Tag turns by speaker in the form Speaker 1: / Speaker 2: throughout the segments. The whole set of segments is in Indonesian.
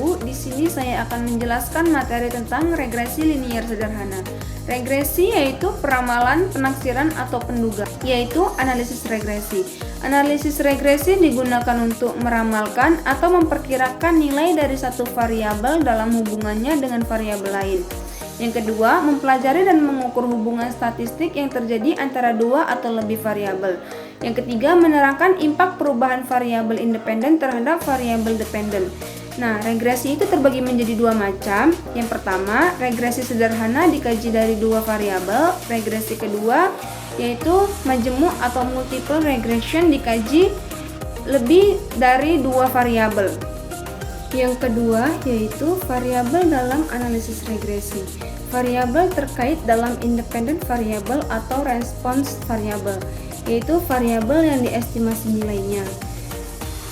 Speaker 1: Ibu, di sini saya akan menjelaskan materi tentang regresi linier sederhana. Regresi yaitu peramalan, penaksiran, atau penduga, yaitu analisis regresi. Analisis regresi digunakan untuk meramalkan atau memperkirakan nilai dari satu variabel dalam hubungannya dengan variabel lain. Yang kedua, mempelajari dan mengukur hubungan statistik yang terjadi antara dua atau lebih variabel. Yang ketiga, menerangkan impak perubahan variabel independen terhadap variabel dependen. Nah, regresi itu terbagi menjadi dua macam. Yang pertama, regresi sederhana dikaji dari dua variabel. Regresi kedua, yaitu majemuk atau multiple regression dikaji lebih dari dua variabel. Yang kedua yaitu variabel dalam analisis regresi. Variabel terkait dalam independent variable atau response variable, yaitu variabel yang diestimasi nilainya.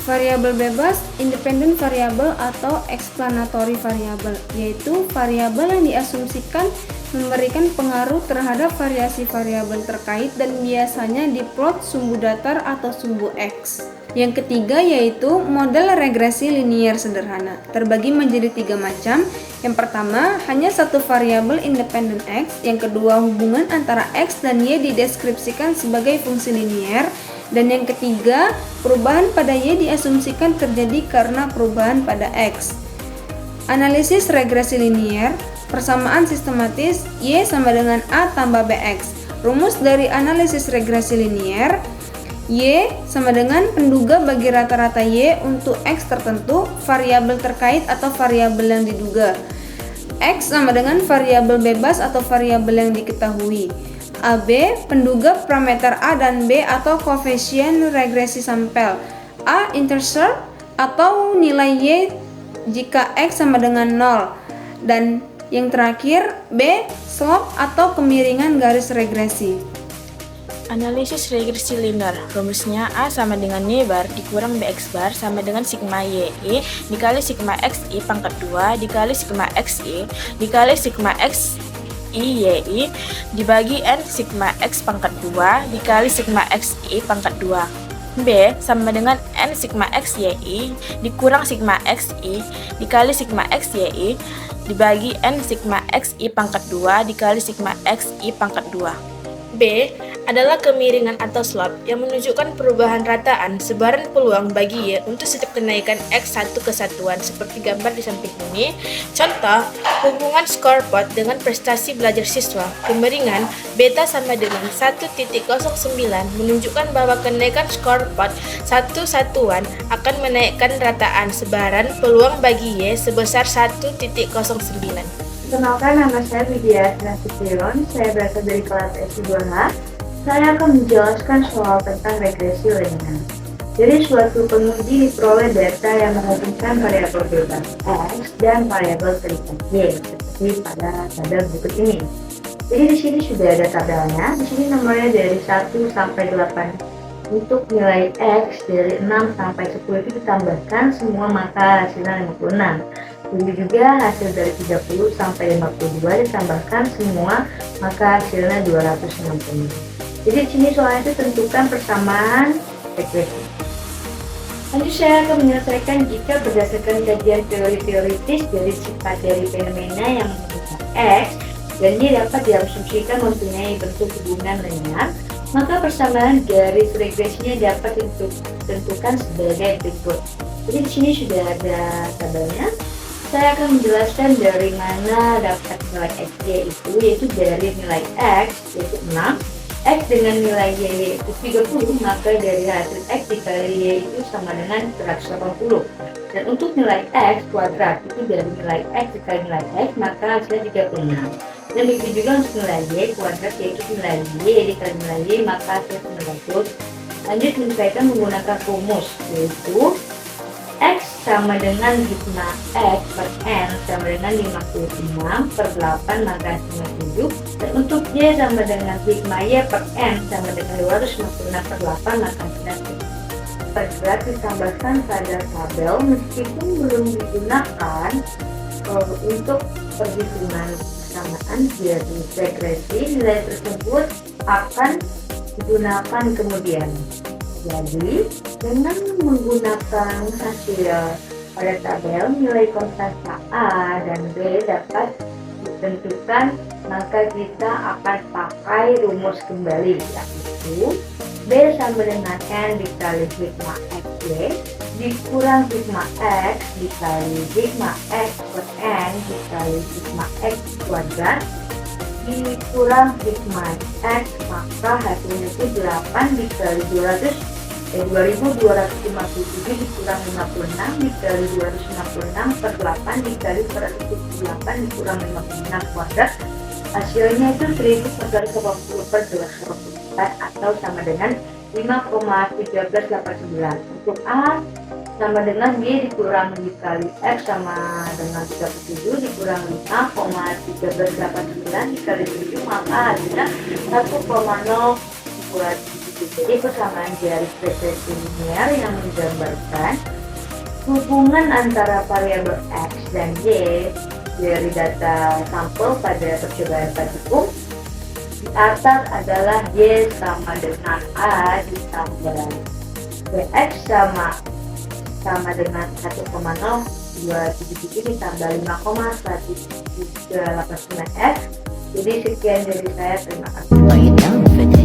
Speaker 1: Variabel bebas, independent variable atau explanatory variable, yaitu variabel yang diasumsikan memberikan pengaruh terhadap variasi variabel terkait dan biasanya diplot sumbu datar atau sumbu X. Yang ketiga yaitu model regresi linier sederhana, terbagi menjadi tiga macam. Yang pertama, hanya satu variabel independen X. Yang kedua, hubungan antara X dan Y dideskripsikan sebagai fungsi linier. Dan yang ketiga, perubahan pada Y diasumsikan terjadi karena perubahan pada X. Analisis regresi linier, persamaan sistematis Y sama dengan A tambah BX. Rumus dari analisis regresi linier, Y sama dengan penduga bagi rata-rata Y untuk X tertentu, variabel terkait atau variabel yang diduga. X sama dengan variabel bebas atau variabel yang diketahui. AB, penduga parameter A dan B atau koefisien regresi sampel. A, intercept atau nilai Y jika X sama dengan 0. Dan yang terakhir, B, slope atau kemiringan garis regresi.
Speaker 2: Analisis regresi linear, rumusnya A sama dengan Y bar dikurang BX bar sama dengan sigma YI dikali sigma XI pangkat 2 dikali sigma XI dikali sigma XI YI dibagi N sigma X pangkat 2 dikali sigma XI pangkat 2. B sama dengan N sigma X YI dikurang sigma XI dikali sigma X YI dibagi N sigma XI pangkat 2 dikali sigma XI pangkat 2. B adalah kemiringan atau slope yang menunjukkan perubahan rataan sebaran peluang bagi Y untuk setiap kenaikan X satu kesatuan seperti gambar di samping ini. Contoh, hubungan scoreboard dengan prestasi belajar siswa, kemiringan beta sama dengan 1.09 menunjukkan bahwa kenaikan scoreboard satu satuan akan menaikkan rataan sebaran peluang bagi Y sebesar 1.09.
Speaker 3: Perkenalkan, nama saya Widya Nasution, saya berasal dari kelas S2H. Saya akan menjelaskan soal tentang regresi linear. Jadi suatu penguji diperoleh data yang menghubungkan variabel bebas X dan variabel terikat Y seperti pada tabel berikut ini. Jadi di sini sudah ada tabelnya. Di sini nomornya dari 1 sampai 8. Untuk nilai X dari 6 sampai 10 itu ditambahkan semua maka hasilnya 56. Begitu juga hasil dari 30 sampai 52 ditambahkan semua maka hasilnya 260. Jadi di sini soalnya itu tentukan persamaan regresi. Lanjut saya akan menyelesaikan jika berdasarkan kajian teori teoritis dari sifat dari fenomena yang menunjukkan X dan Y dapat diasumsikan mempunyai bentuk hubungan linear, maka persamaan garis regresinya dapat ditentukan sebagai berikut. Jadi di sini sudah ada tabelnya. Saya akan menjelaskan dari mana dapat nilai XY itu, yaitu dari nilai X yaitu 6, X dengan nilai Y yaitu 30, maka dari hasil X dikali Y itu sama dengan 180. Dan untuk nilai X kuadrat itu dari nilai X dikali nilai X maka hasilnya 36. Dan begitu juga untuk nilai Y kuadrat yaitu nilai Y dikali nilai Y maka hasilnya 900. Lanjut menyelesaikan menggunakan rumus yaitu X sama dengan sigma X per N sama dengan 56 per 8 maka hasilnya 7. Dan untuk Y sama dengan sigma Y per N sama dengan 256 per 8 maka hasilnya 7. Pada ditambahkan pada tabel meskipun belum digunakan untuk perhitungan persamaan garis regresi, nilai tersebut akan digunakan kemudian. Jadi, dengan menggunakan hasil Pada tabel, nilai konstanta A dan B dapat ditentukan, maka kita akan pakai rumus kembali, yaitu B sama dengan N dikali sigma XY dikurang sigma X dikali sigma X per N dikali sigma X kuadrat dikurang sigma X, maka hasilnya itu 8 dikali 2257 dikurang 56 dikali 256 per 8 dikali 178 dikurang 56 kuadrat, hasilnya itu 1480 per 224 atau sama dengan 5,1389. Untuk A sama dengan Y dikurang dikali X sama dengan 37 dikurang 5,1389 dikali 7, maka hasilnya 1,027. Jadi persamaan garis regresi linear yang menggambarkan hubungan antara variabel X dan Y dari data sampel pada percobaan praktikum. Di atas adalah Y sama dengan A ditambah BX sama dengan 1,027 ditambah 5,1389 X. Jadi sekian dari saya, terima kasih.